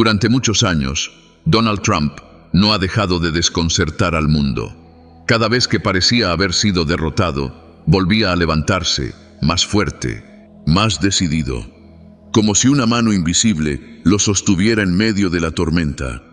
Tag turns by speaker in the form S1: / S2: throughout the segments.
S1: Durante muchos años, Donald Trump no ha dejado de desconcertar al mundo. Cada vez que parecía haber sido derrotado, volvía a levantarse, más fuerte, más decidido, como si una mano invisible lo sostuviera en medio de la tormenta.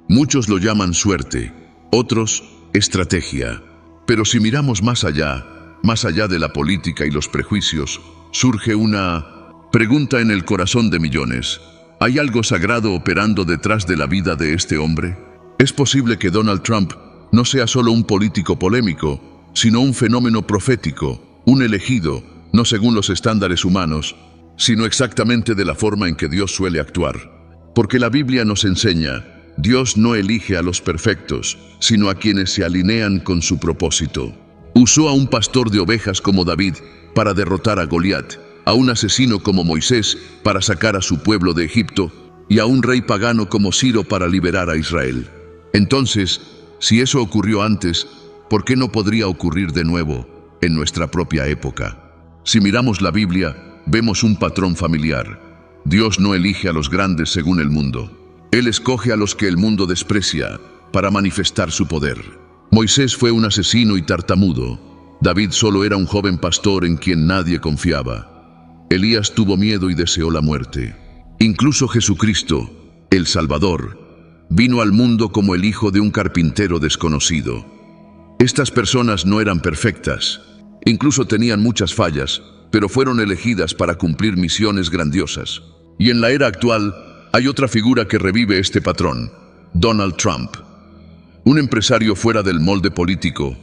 S1: Muchos lo llaman suerte, otros estrategia. Pero si miramos más allá de la política y los prejuicios, surge una pregunta en el corazón de millones. ¿Hay algo sagrado operando detrás de la vida de este hombre? ¿Es posible que Donald Trump no sea solo un político polémico, sino un fenómeno profético, un elegido, no según los estándares humanos, sino exactamente de la forma en que Dios suele actuar? Porque la Biblia nos enseña, Dios no elige a los perfectos, sino a quienes se alinean con su propósito. Usó a un pastor de ovejas como David para derrotar a Goliat, a un asesino como Moisés para sacar a su pueblo de Egipto, y a un rey pagano como Ciro para liberar a Israel. Entonces, si eso ocurrió antes, ¿por qué no podría ocurrir de nuevo en nuestra propia época? Si miramos la Biblia, vemos un patrón familiar. Dios no elige a los grandes según el mundo. Él escoge a los que el mundo desprecia para manifestar su poder. Moisés fue un asesino y tartamudo. David solo era un joven pastor en quien nadie confiaba. Elías tuvo miedo y deseó la muerte. Incluso Jesucristo, el Salvador, vino al mundo como el hijo de un carpintero desconocido. Estas personas no eran perfectas, incluso tenían muchas fallas, pero fueron elegidas para cumplir misiones grandiosas. Y en la era actual, hay otra figura que revive este patrón: Donald Trump. Un empresario fuera del molde político,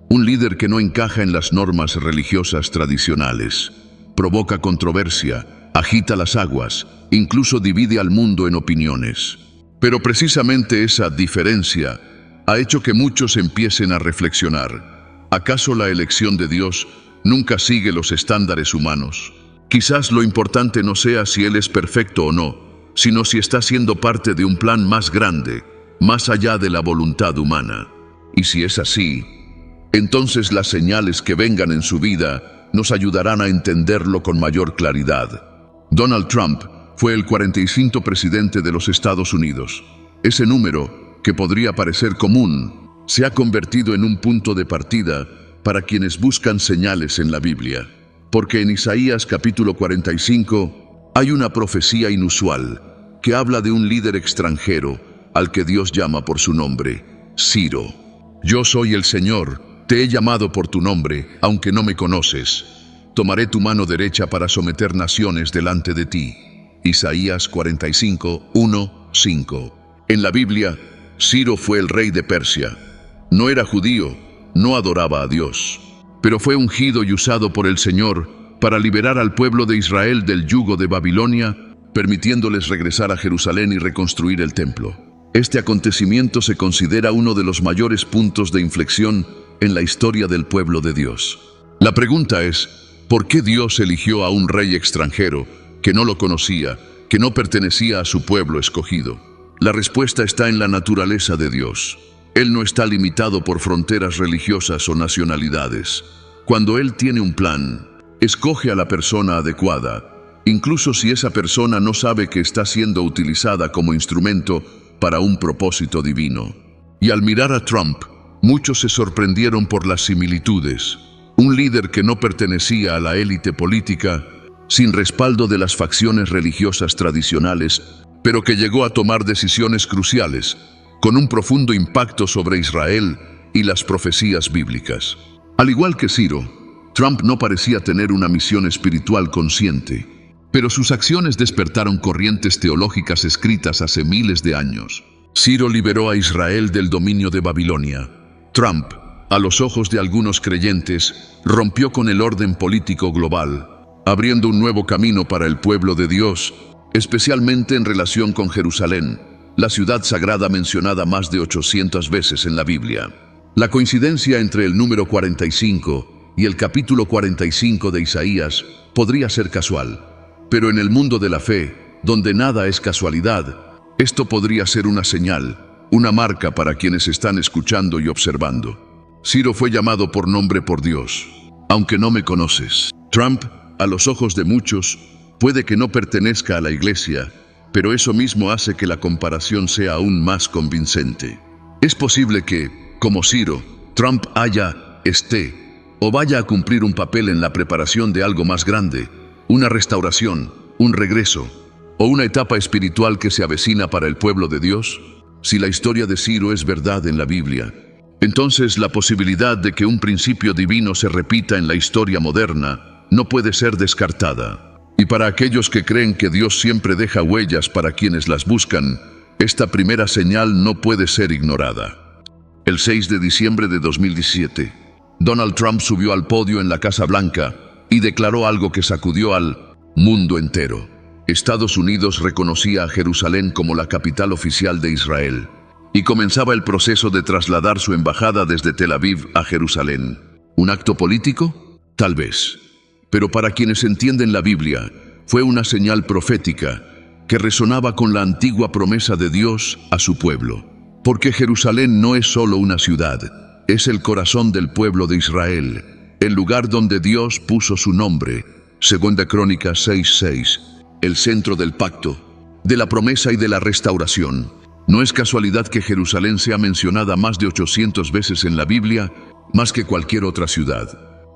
S1: un líder que no encaja en las normas religiosas tradicionales. Provoca controversia, agita las aguas, incluso divide al mundo en opiniones. Pero precisamente esa diferencia ha hecho que muchos empiecen a reflexionar. ¿Acaso la elección de Dios nunca sigue los estándares humanos? Quizás lo importante no sea si Él es perfecto o no, sino si está siendo parte de un plan más grande, más allá de la voluntad humana. Y si es así, entonces las señales que vengan en su vida nos ayudarán a entenderlo con mayor claridad. Donald Trump fue el 45º presidente de los Estados Unidos. Ese número, que podría parecer común, se ha convertido en un punto de partida para quienes buscan señales en la Biblia. Porque en Isaías capítulo 45 hay una profecía inusual que habla de un líder extranjero al que Dios llama por su nombre, Ciro. Yo soy el Señor, te he llamado por tu nombre, aunque no me conoces. Tomaré tu mano derecha para someter naciones delante de ti. Isaías 45, 1, 5. En la Biblia, Ciro fue el rey de Persia. No era judío, no adoraba a Dios, pero fue ungido y usado por el Señor para liberar al pueblo de Israel del yugo de Babilonia, permitiéndoles regresar a Jerusalén y reconstruir el templo. Este acontecimiento se considera uno de los mayores puntos de inflexión en la historia del pueblo de Dios. La pregunta es, ¿por qué Dios eligió a un rey extranjero que no lo conocía, que no pertenecía a su pueblo escogido? La respuesta está en la naturaleza de Dios. Él no está limitado por fronteras religiosas o nacionalidades. Cuando Él tiene un plan, escoge a la persona adecuada, incluso si esa persona no sabe que está siendo utilizada como instrumento para un propósito divino. Y al mirar a Trump, muchos se sorprendieron por las similitudes. Un líder que no pertenecía a la élite política, sin respaldo de las facciones religiosas tradicionales, pero que llegó a tomar decisiones cruciales, con un profundo impacto sobre Israel y las profecías bíblicas. Al igual que Ciro, Trump no parecía tener una misión espiritual consciente, pero sus acciones despertaron corrientes teológicas escritas hace miles de años. Ciro liberó a Israel del dominio de Babilonia. Trump, a los ojos de algunos creyentes, rompió con el orden político global, abriendo un nuevo camino para el pueblo de Dios, especialmente en relación con Jerusalén, la ciudad sagrada mencionada más de 800 veces en la Biblia. La coincidencia entre el número 45 y el capítulo 45 de Isaías podría ser casual, pero en el mundo de la fe, donde nada es casualidad, esto podría ser una señal, una marca para quienes están escuchando y observando. Ciro fue llamado por nombre por Dios. Aunque no me conoces. Trump, a los ojos de muchos, puede que no pertenezca a la iglesia, pero eso mismo hace que la comparación sea aún más convincente. Es posible que, como Ciro, Trump esté o vaya a cumplir un papel en la preparación de algo más grande, una restauración, un regreso, o una etapa espiritual que se avecina para el pueblo de Dios. Si la historia de Ciro es verdad en la Biblia, entonces la posibilidad de que un principio divino se repita en la historia moderna no puede ser descartada. Y para aquellos que creen que Dios siempre deja huellas para quienes las buscan, esta primera señal no puede ser ignorada. El 6 de diciembre de 2017, Donald Trump subió al podio en la Casa Blanca y declaró algo que sacudió al mundo entero. Estados Unidos reconocía a Jerusalén como la capital oficial de Israel y comenzaba el proceso de trasladar su embajada desde Tel Aviv a Jerusalén. ¿Un acto político? Tal vez. Pero para quienes entienden la Biblia, fue una señal profética que resonaba con la antigua promesa de Dios a su pueblo. Porque Jerusalén no es solo una ciudad, es el corazón del pueblo de Israel, el lugar donde Dios puso su nombre. Segunda Crónicas 6:6. El centro del pacto, de la promesa y de la restauración. No es casualidad que Jerusalén sea mencionada más de 800 veces en la Biblia, más que cualquier otra ciudad.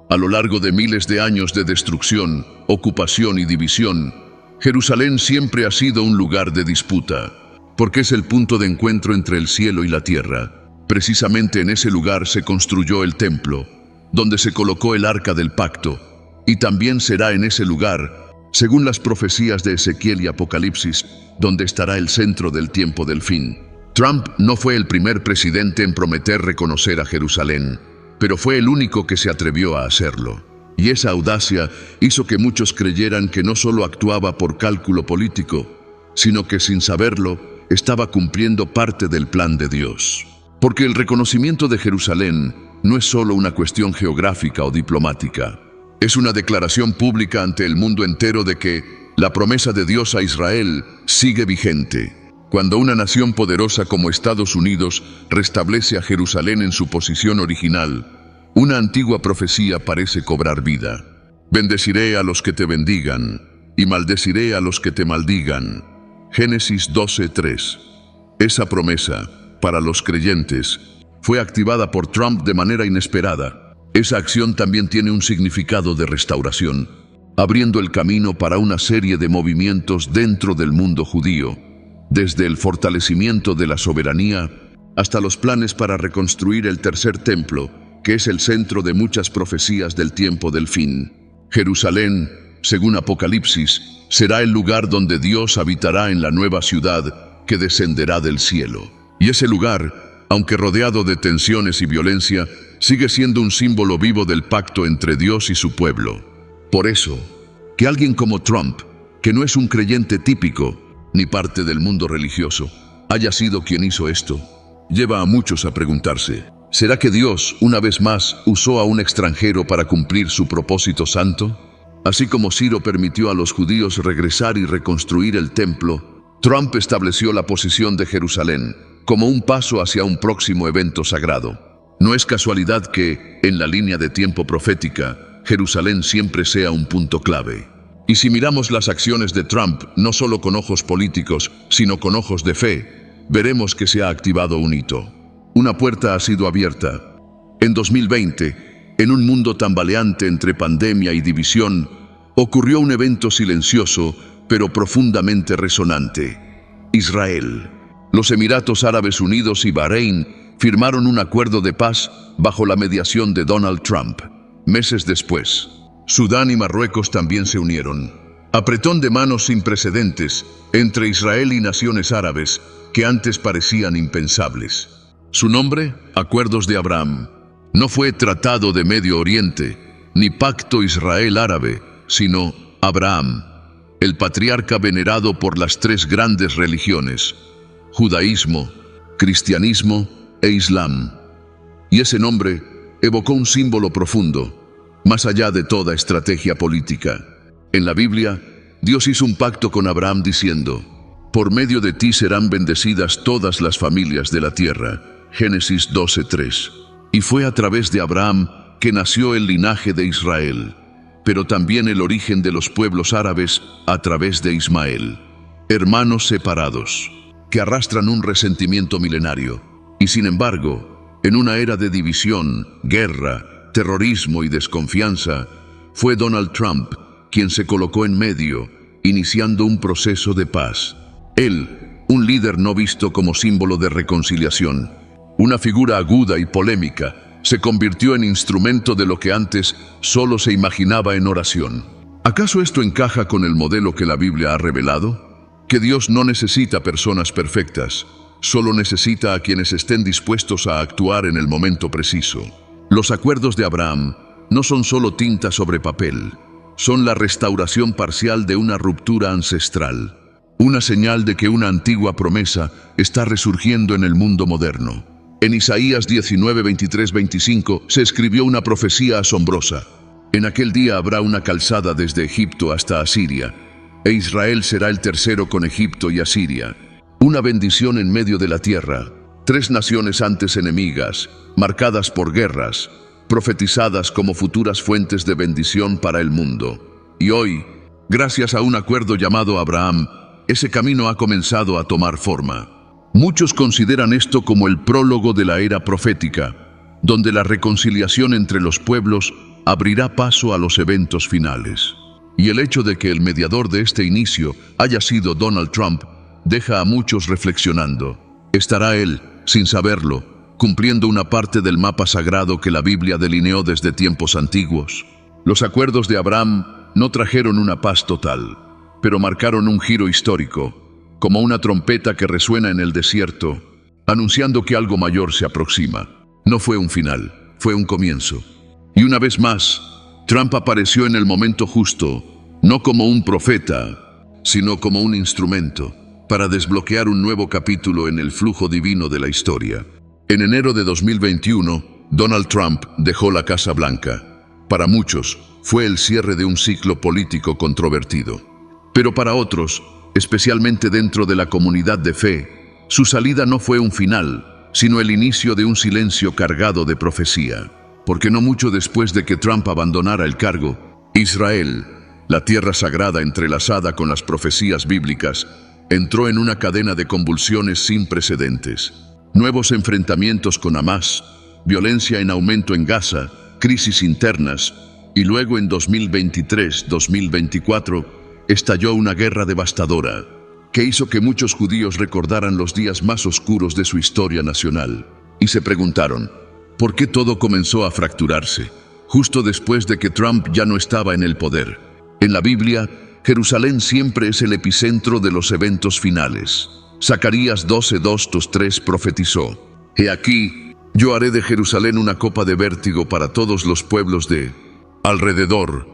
S1: A lo largo de miles de años de destrucción, ocupación y división, Jerusalén siempre ha sido un lugar de disputa, porque es el punto de encuentro entre el cielo y la tierra. Precisamente en ese lugar se construyó el templo, donde se colocó el arca del pacto, y también será en ese lugar, según las profecías de Ezequiel y Apocalipsis, donde estará el centro del tiempo del fin. Trump no fue el primer presidente en prometer reconocer a Jerusalén, pero fue el único que se atrevió a hacerlo. Y esa audacia hizo que muchos creyeran que no solo actuaba por cálculo político, sino que sin saberlo, estaba cumpliendo parte del plan de Dios. Porque el reconocimiento de Jerusalén no es solo una cuestión geográfica o diplomática. Es una declaración pública ante el mundo entero de que la promesa de Dios a Israel sigue vigente. Cuando una nación poderosa como Estados Unidos restablece a Jerusalén en su posición original, una antigua profecía parece cobrar vida. Bendeciré a los que te bendigan, y maldeciré a los que te maldigan. Génesis 12:3. Esa promesa, para los creyentes, fue activada por Trump de manera inesperada. Esa acción también tiene un significado de restauración, abriendo el camino para una serie de movimientos dentro del mundo judío, desde el fortalecimiento de la soberanía hasta los planes para reconstruir el tercer templo, que es el centro de muchas profecías del tiempo del fin. Jerusalén, según Apocalipsis, será el lugar donde Dios habitará en la nueva ciudad que descenderá del cielo. Y ese lugar, aunque rodeado de tensiones y violencia, sigue siendo un símbolo vivo del pacto entre Dios y su pueblo. Por eso, que alguien como Trump, que no es un creyente típico, ni parte del mundo religioso, haya sido quien hizo esto, lleva a muchos a preguntarse, ¿será que Dios, una vez más, usó a un extranjero para cumplir su propósito santo? Así como Ciro permitió a los judíos regresar y reconstruir el templo, Trump estableció la posición de Jerusalén como un paso hacia un próximo evento sagrado. No es casualidad que, en la línea de tiempo profética, Jerusalén siempre sea un punto clave. Y si miramos las acciones de Trump, no solo con ojos políticos, sino con ojos de fe, veremos que se ha activado un hito. Una puerta ha sido abierta. En 2020, en un mundo tambaleante entre pandemia y división, ocurrió un evento silencioso, pero profundamente resonante. Israel. Los Emiratos Árabes Unidos y Bahrein firmaron un acuerdo de paz bajo la mediación de Donald Trump. Meses después, Sudán y Marruecos también se unieron. Apretón de manos sin precedentes entre Israel y naciones árabes que antes parecían impensables. Su nombre, Acuerdos de Abraham. No fue Tratado de Medio Oriente, ni Pacto Israel-Árabe, sino Abraham, el patriarca venerado por las tres grandes religiones, judaísmo, cristianismo e islam. Y ese nombre evocó un símbolo profundo, más allá de toda estrategia política. En la Biblia, Dios hizo un pacto con Abraham diciendo, por medio de ti serán bendecidas todas las familias de la tierra. Génesis 12:3. Y fue a través de Abraham que nació el linaje de Israel, pero también el origen de los pueblos árabes a través de Ismael. hermanos separados, que arrastran un resentimiento milenario. Y sin embargo, en una era de división, guerra, terrorismo y desconfianza, fue Donald Trump quien se colocó en medio, iniciando un proceso de paz. Él, un líder no visto como símbolo de reconciliación, una figura aguda y polémica, se convirtió en instrumento de lo que antes solo se imaginaba en oración. ¿Acaso esto encaja con el modelo que la Biblia ha revelado? Que Dios no necesita personas perfectas, solo necesita a quienes estén dispuestos a actuar en el momento preciso. Los acuerdos de Abraham no son solo tinta sobre papel, son la restauración parcial de una ruptura ancestral, una señal de que una antigua promesa está resurgiendo en el mundo moderno. En Isaías 19, 23, 25 se escribió una profecía asombrosa. En aquel día habrá una calzada desde Egipto hasta Asiria, e Israel será el tercero con Egipto y Asiria. Una bendición en medio de la tierra, 3 naciones antes enemigas, marcadas por guerras, profetizadas como futuras fuentes de bendición para el mundo. Y hoy, gracias a un acuerdo llamado Abraham, ese camino ha comenzado a tomar forma. Muchos consideran esto como el prólogo de la era profética, donde la reconciliación entre los pueblos abrirá paso a los eventos finales. Y el hecho de que el mediador de este inicio haya sido Donald Trump deja a muchos reflexionando. ¿Estará él, sin saberlo, cumpliendo una parte del mapa sagrado que la Biblia delineó desde tiempos antiguos? Los acuerdos de Abraham no trajeron una paz total, pero marcaron un giro histórico, como una trompeta que resuena en el desierto, anunciando que algo mayor se aproxima. No fue un final, fue un comienzo. Y una vez más, Trump apareció en el momento justo, no como un profeta, sino como un instrumento, para desbloquear un nuevo capítulo en el flujo divino de la historia. En enero de 2021, Donald Trump dejó la Casa Blanca. Para muchos, fue el cierre de un ciclo político controvertido. Pero para otros, especialmente dentro de la comunidad de fe, su salida no fue un final, sino el inicio de un silencio cargado de profecía. Porque no mucho después de que Trump abandonara el cargo, Israel, la tierra sagrada entrelazada con las profecías bíblicas, entró en una cadena de convulsiones sin precedentes. Nuevos enfrentamientos con Hamás, violencia en aumento en Gaza, crisis internas, y luego en 2023-2024, estalló una guerra devastadora que hizo que muchos judíos recordaran los días más oscuros de su historia nacional y se preguntaron, ¿por qué todo comenzó a fracturarse justo después de que Trump ya no estaba en el poder? En la Biblia, Jerusalén siempre es el epicentro de los eventos finales. Zacarías 12:2-3 profetizó: «He aquí, yo haré de Jerusalén una copa de vértigo para todos los pueblos de alrededor.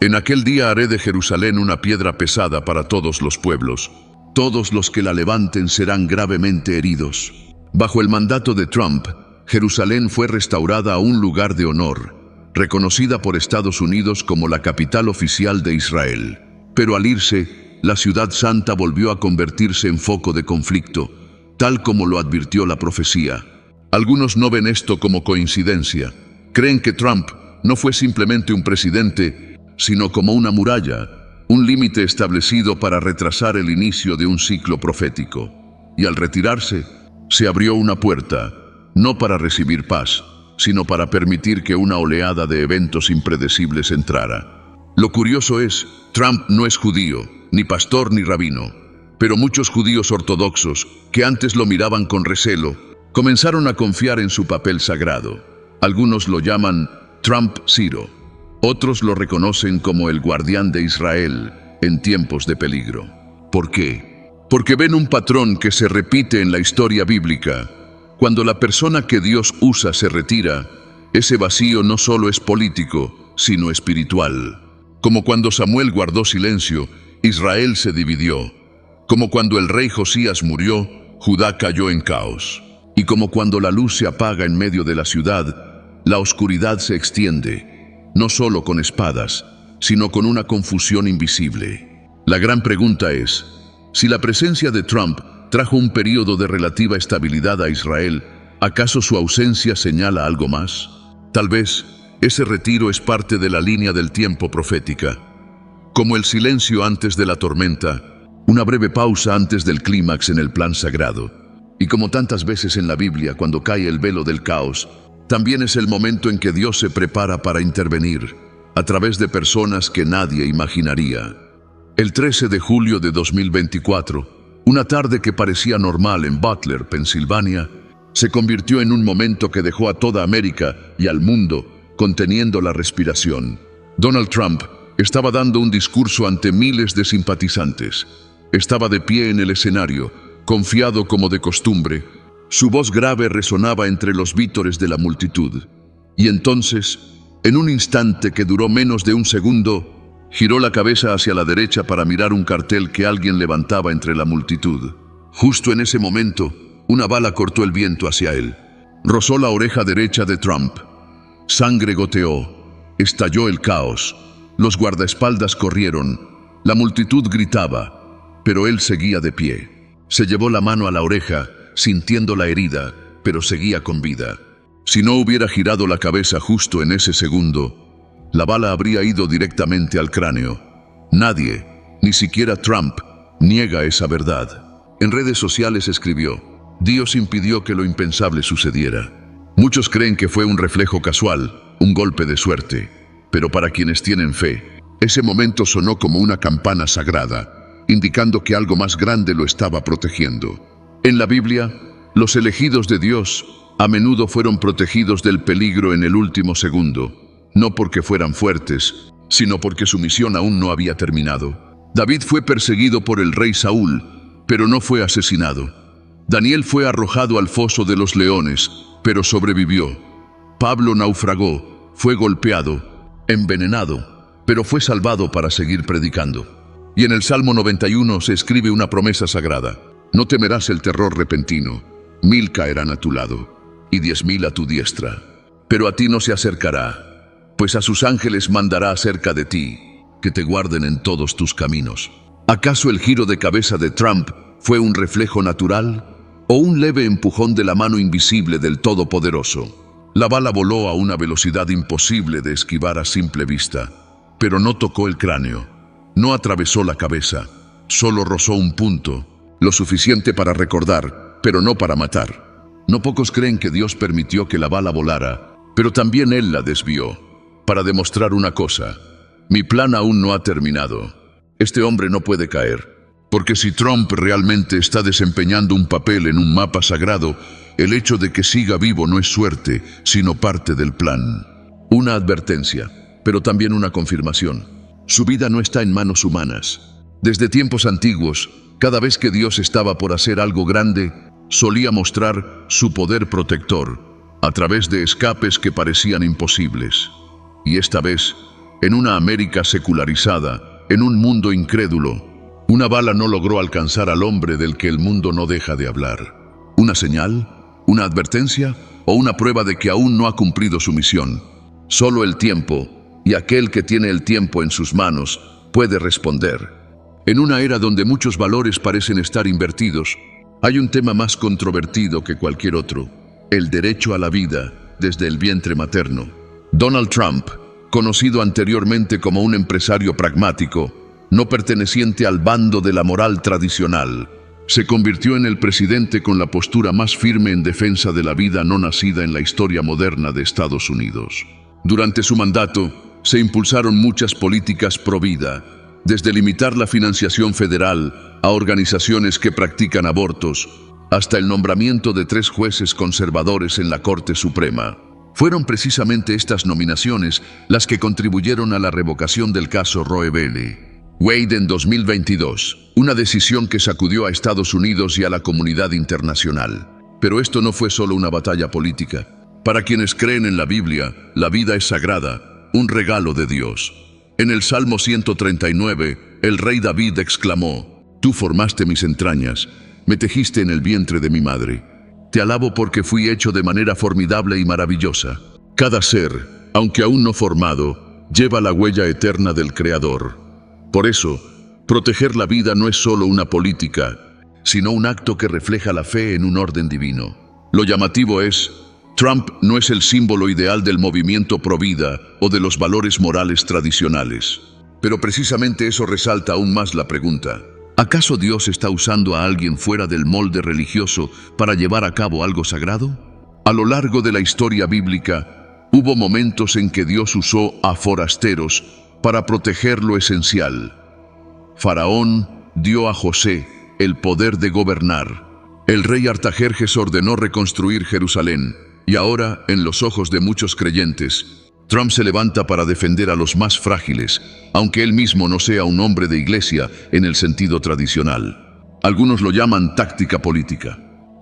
S1: En aquel día haré de Jerusalén una piedra pesada para todos los pueblos. Todos los que la levanten serán gravemente heridos». Bajo el mandato de Trump, Jerusalén fue restaurada a un lugar de honor, reconocida por Estados Unidos como la capital oficial de Israel. Pero al irse, la ciudad santa volvió a convertirse en foco de conflicto, tal como lo advirtió la profecía. Algunos no ven esto como coincidencia. Creen que Trump no fue simplemente un presidente, sino como una muralla, un límite establecido para retrasar el inicio de un ciclo profético. Y al retirarse, se abrió una puerta, no para recibir paz, sino para permitir que una oleada de eventos impredecibles entrara. Lo curioso es, Trump no es judío, ni pastor ni rabino, pero muchos judíos ortodoxos, que antes lo miraban con recelo, comenzaron a confiar en su papel sagrado. Algunos lo llaman Trump Zero. Otros lo reconocen como el guardián de Israel en tiempos de peligro. ¿Por qué? Porque ven un patrón que se repite en la historia bíblica. Cuando la persona que Dios usa se retira, ese vacío no solo es político, sino espiritual. Como cuando Samuel guardó silencio, Israel se dividió. Como cuando el rey Josías murió, Judá cayó en caos. Y como cuando la luz se apaga en medio de la ciudad, la oscuridad se extiende, no solo con espadas, sino con una confusión invisible. La gran pregunta es, si la presencia de Trump trajo un periodo de relativa estabilidad a Israel, ¿acaso su ausencia señala algo más? Tal vez ese retiro es parte de la línea del tiempo profética. Como el silencio antes de la tormenta, Una breve pausa antes del clímax en el plan sagrado. Y como tantas veces en la Biblia, cuando cae el velo del caos, también es el momento en que Dios se prepara para intervenir, a través de personas que nadie imaginaría. El 13 de julio de 2024, una tarde que parecía normal en Butler, Pensilvania, se convirtió en un momento que dejó a toda América y al mundo conteniendo la respiración. Donald Trump estaba dando un discurso ante miles de simpatizantes. Estaba de pie en el escenario, confiado como de costumbre. Su voz grave resonaba entre los vítores de la multitud. Y entonces, en un instante que duró menos de un segundo, giró la cabeza hacia la derecha para mirar un cartel que alguien levantaba entre la multitud. Justo en ese momento, una bala cortó el viento hacia él. Rozó la oreja derecha de Trump. Sangre goteó. Estalló el caos. Los guardaespaldas corrieron. La multitud gritaba, pero él seguía de pie. Se llevó la mano a la oreja, sintiendo la herida, pero seguía con vida. Si no hubiera girado la cabeza justo en ese segundo, la bala habría ido directamente al cráneo. Nadie, ni siquiera Trump, niega esa verdad. En redes sociales escribió: Dios impidió que lo impensable sucediera. Muchos creen que fue un reflejo casual, un golpe de suerte, pero para quienes tienen fe, ese momento sonó como una campana sagrada, indicando que algo más grande lo estaba protegiendo. En la Biblia, los elegidos de Dios a menudo fueron protegidos del peligro en el último segundo, no porque fueran fuertes, sino porque su misión aún no había terminado. David fue perseguido por el rey Saúl, pero no fue asesinado. Daniel fue arrojado al foso de los leones, pero sobrevivió. Pablo naufragó, fue golpeado, envenenado, pero fue salvado para seguir predicando. Y en el Salmo 91 se escribe una promesa sagrada: no temerás el terror repentino, 1000 caerán a tu lado, y 10.000 a tu diestra, pero a ti no se acercará, pues a sus ángeles mandará acerca de ti, que te guarden en todos tus caminos. ¿Acaso el giro de cabeza de Trump fue un reflejo natural o un leve empujón de la mano invisible del Todopoderoso? La bala voló a una velocidad imposible de esquivar a simple vista, pero no tocó el cráneo, no atravesó la cabeza, solo rozó un punto, lo suficiente para recordar, pero no para matar. No pocos creen que Dios permitió que la bala volara, pero también Él la desvió, para demostrar una cosa: mi plan aún no ha terminado. Este hombre no puede caer. Porque si Trump realmente está desempeñando un papel en un mapa sagrado, el hecho de que siga vivo no es suerte, sino parte del plan. Una advertencia, pero también una confirmación. Su vida no está en manos humanas. Desde tiempos antiguos, cada vez que Dios estaba por hacer algo grande, solía mostrar su poder protector, a través de escapes que parecían imposibles. Y esta vez, en una América secularizada, en un mundo incrédulo, una bala no logró alcanzar al hombre del que el mundo no deja de hablar. ¿Una señal? ¿Una advertencia? ¿O una prueba de que aún no ha cumplido su misión? Solo el tiempo, y aquel que tiene el tiempo en sus manos, puede responder. En una era donde muchos valores parecen estar invertidos, hay un tema más controvertido que cualquier otro: el derecho a la vida desde el vientre materno. Donald Trump, conocido anteriormente como un empresario pragmático, no perteneciente al bando de la moral tradicional, se convirtió en el presidente con la postura más firme en defensa de la vida no nacida en la historia moderna de Estados Unidos. Durante su mandato, se impulsaron muchas políticas pro vida, desde limitar la financiación federal a organizaciones que practican abortos, hasta el nombramiento de 3 jueces conservadores en la Corte Suprema. Fueron precisamente estas nominaciones las que contribuyeron a la revocación del caso Roe v. Wade en 2022, una decisión que sacudió a Estados Unidos y a la comunidad internacional. Pero esto no fue solo una batalla política. Para quienes creen en la Biblia, la vida es sagrada, un regalo de Dios. En el Salmo 139, el rey David exclamó: Tú formaste mis entrañas, me tejiste en el vientre de mi madre. Te alabo porque fui hecho de manera formidable y maravillosa. Cada ser, aunque aún no formado, lleva la huella eterna del Creador. Por eso, proteger la vida no es solo una política, sino un acto que refleja la fe en un orden divino. Lo llamativo es: Trump no es el símbolo ideal del movimiento pro vida o de los valores morales tradicionales. Pero precisamente eso resalta aún más la pregunta: ¿Acaso Dios está usando a alguien fuera del molde religioso para llevar a cabo algo sagrado? A lo largo de la historia bíblica, hubo momentos en que Dios usó a forasteros para proteger lo esencial. Faraón dio a José el poder de gobernar. El rey Artajerjes ordenó reconstruir Jerusalén. Y ahora, en los ojos de muchos creyentes, Trump se levanta para defender a los más frágiles, aunque él mismo no sea un hombre de iglesia en el sentido tradicional. Algunos lo llaman táctica política.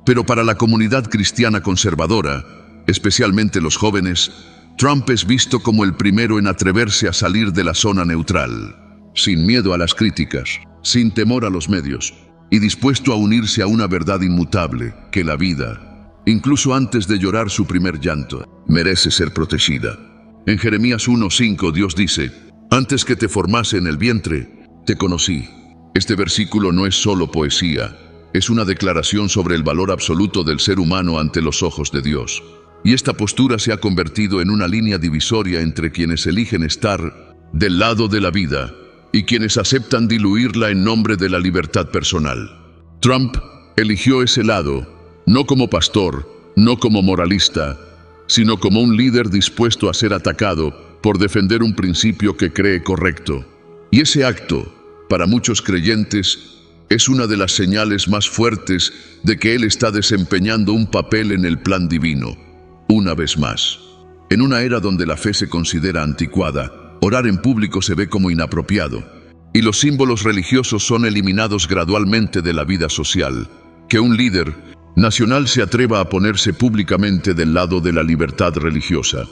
S1: Pero para la comunidad cristiana conservadora, especialmente los jóvenes, Trump es visto como el primero en atreverse a salir de la zona neutral, sin miedo a las críticas, sin temor a los medios, y dispuesto a unirse a una verdad inmutable, que la vida, incluso antes de llorar su primer llanto, merece ser protegida. En Jeremías 1:5 Dios dice: «Antes que te formase en el vientre, te conocí». Este versículo no es solo poesía, es una declaración sobre el valor absoluto del ser humano ante los ojos de Dios. Y esta postura se ha convertido en una línea divisoria entre quienes eligen estar del lado de la vida y quienes aceptan diluirla en nombre de la libertad personal. Trump eligió ese lado, no como pastor, no como moralista, sino como un líder dispuesto a ser atacado por defender un principio que cree correcto. Y ese acto, para muchos creyentes, es una de las señales más fuertes de que él está desempeñando un papel en el plan divino. Una vez más, en una era donde la fe se considera anticuada, orar en público se ve como inapropiado, y los símbolos religiosos son eliminados gradualmente de la vida social, que un líder nacional se atreva a ponerse públicamente del lado de la libertad religiosa.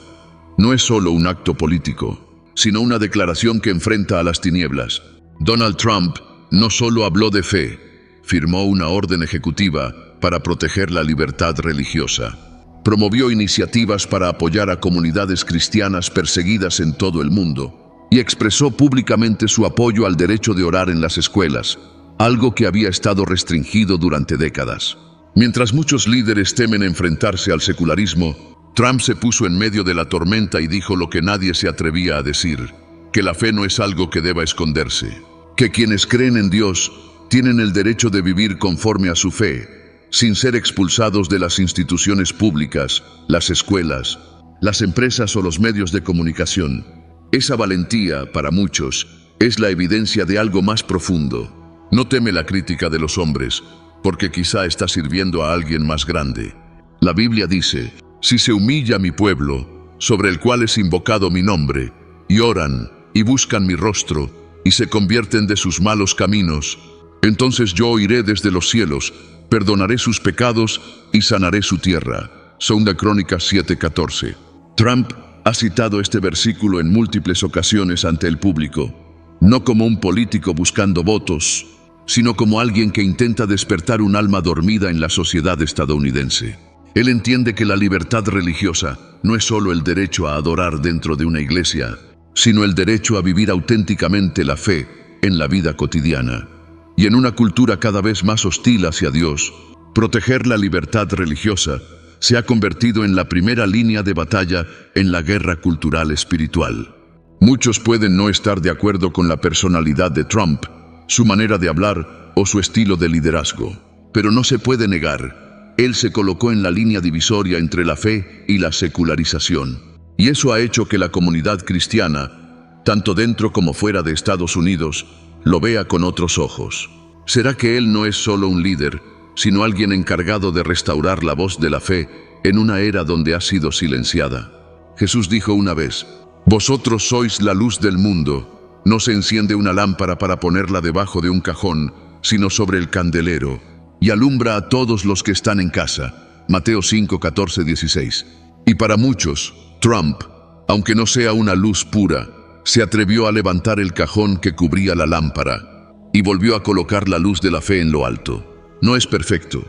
S1: No es solo un acto político, sino una declaración que enfrenta a las tinieblas. Donald Trump no solo habló de fe, firmó una orden ejecutiva para proteger la libertad religiosa. Promovió iniciativas para apoyar a comunidades cristianas perseguidas en todo el mundo y expresó públicamente su apoyo al derecho de orar en las escuelas, algo que había estado restringido durante décadas. Mientras muchos líderes temen enfrentarse al secularismo, Trump se puso en medio de la tormenta y dijo lo que nadie se atrevía a decir: que la fe no es algo que deba esconderse, que quienes creen en Dios tienen el derecho de vivir conforme a su fe, sin ser expulsados de las instituciones públicas, las escuelas, las empresas o los medios de comunicación. Esa valentía, para muchos, es la evidencia de algo más profundo. No teme la crítica de los hombres, porque quizá está sirviendo a alguien más grande. La Biblia dice: «Si se humilla mi pueblo, sobre el cual es invocado mi nombre, y oran, y buscan mi rostro, y se convierten de sus malos caminos, entonces yo oiré desde los cielos, perdonaré sus pecados y sanaré su tierra». Segunda Crónicas 7:14. Trump ha citado este versículo en múltiples ocasiones ante el público, no como un político buscando votos, sino como alguien que intenta despertar un alma dormida en la sociedad estadounidense. Él entiende que la libertad religiosa no es solo el derecho a adorar dentro de una iglesia, sino el derecho a vivir auténticamente la fe en la vida cotidiana. Y en una cultura cada vez más hostil hacia Dios, proteger la libertad religiosa se ha convertido en la primera línea de batalla en la guerra cultural espiritual. Muchos pueden no estar de acuerdo con la personalidad de Trump, su manera de hablar o su estilo de liderazgo, pero no se puede negar, él se colocó en la línea divisoria entre la fe y la secularización. Y eso ha hecho que la comunidad cristiana, tanto dentro como fuera de Estados Unidos, lo vea con otros ojos. ¿Será que él no es solo un líder, sino alguien encargado de restaurar la voz de la fe en una era donde ha sido silenciada? Jesús dijo una vez: «Vosotros sois la luz del mundo. No se enciende una lámpara para ponerla debajo de un cajón, sino sobre el candelero, y alumbra a todos los que están en casa». Mateo 5, 14, 16. Y para muchos, Trump, aunque no sea una luz pura, se atrevió a levantar el cajón que cubría la lámpara y volvió a colocar la luz de la fe en lo alto. No es perfecto,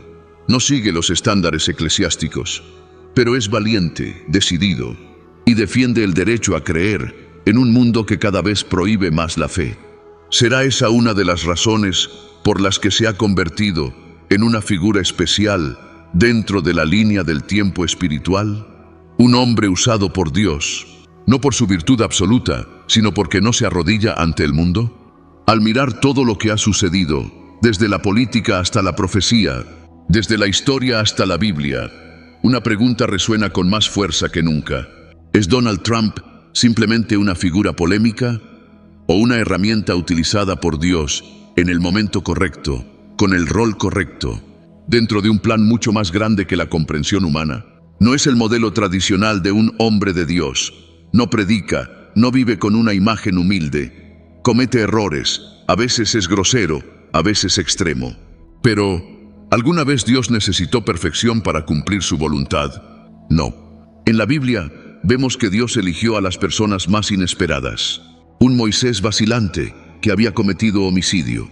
S1: no sigue los estándares eclesiásticos, pero es valiente, decidido, y defiende el derecho a creer en un mundo que cada vez prohíbe más la fe. ¿Será esa una de las razones por las que se ha convertido en una figura especial dentro de la línea del tiempo espiritual? Un hombre usado por Dios, no por su virtud absoluta, sino porque no se arrodilla ante el mundo. Al mirar todo lo que ha sucedido, desde la política hasta la profecía, desde la historia hasta la Biblia. Una pregunta resuena con más fuerza que nunca. ¿Es Donald Trump simplemente una figura polémica o una herramienta utilizada por Dios en el momento correcto, con el rol correcto, dentro de un plan mucho más grande que la comprensión humana? No es el modelo tradicional de un hombre de Dios. No predica, no vive con una imagen humilde. Comete errores, a veces es grosero, a veces extremo. Pero, ¿alguna vez Dios necesitó perfección para cumplir su voluntad? No. En la Biblia vemos que Dios eligió a las personas más inesperadas. Un Moisés vacilante que había cometido homicidio.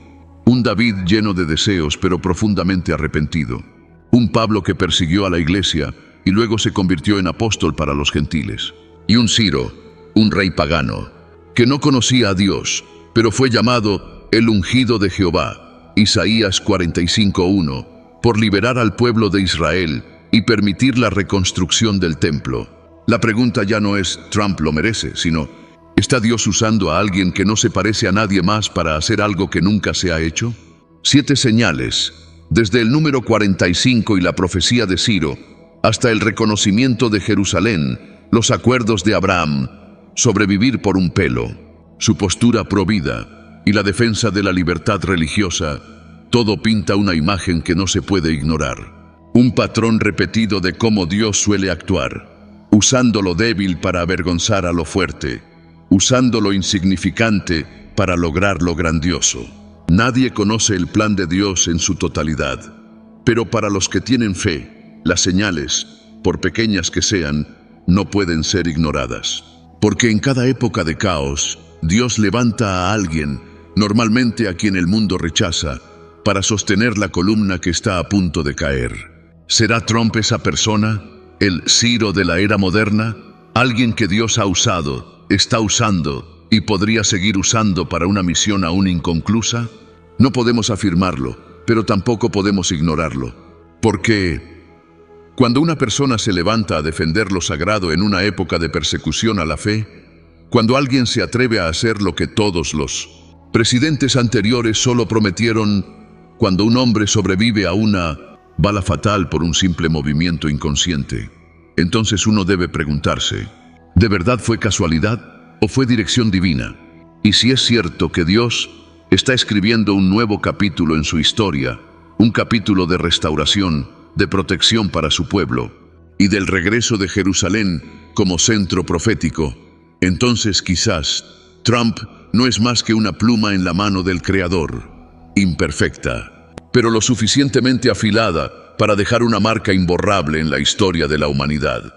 S1: Un David lleno de deseos pero profundamente arrepentido. Un Pablo que persiguió a la iglesia y luego se convirtió en apóstol para los gentiles. Y un Ciro, un rey pagano, que no conocía a Dios, pero fue llamado el ungido de Jehová, Isaías 45:1, por liberar al pueblo de Israel y permitir la reconstrucción del templo. La pregunta ya no es ¿Trump lo merece?, sino ¿está Dios usando a alguien que no se parece a nadie más para hacer algo que nunca se ha hecho? 7 señales, desde el número 45 y la profecía de Ciro, hasta el reconocimiento de Jerusalén, los acuerdos de Abraham, sobrevivir por un pelo, su postura pro vida y la defensa de la libertad religiosa, todo pinta una imagen que no se puede ignorar. Un patrón repetido de cómo Dios suele actuar, usando lo débil para avergonzar a lo fuerte, usando lo insignificante para lograr lo grandioso. Nadie conoce el plan de Dios en su totalidad, pero para los que tienen fe, las señales, por pequeñas que sean, no pueden ser ignoradas. Porque en cada época de caos, Dios levanta a alguien, normalmente a quien el mundo rechaza, para sostener la columna que está a punto de caer. ¿Será Trump esa persona? ¿El Ciro de la era moderna? ¿Alguien que Dios ha usado, está usando y podría seguir usando para una misión aún inconclusa? No podemos afirmarlo, pero tampoco podemos ignorarlo. Porque cuando una persona se levanta a defender lo sagrado en una época de persecución a la fe, cuando alguien se atreve a hacer lo que todos los presidentes anteriores solo prometieron, cuando un hombre sobrevive a una bala fatal por un simple movimiento inconsciente, entonces uno debe preguntarse, ¿de verdad fue casualidad o fue dirección divina? Y si es cierto que Dios está escribiendo un nuevo capítulo en su historia, un capítulo de restauración, de protección para su pueblo y del regreso de Jerusalén como centro profético, entonces quizás Trump no es más que una pluma en la mano del Creador, imperfecta, pero lo suficientemente afilada para dejar una marca imborrable en la historia de la humanidad.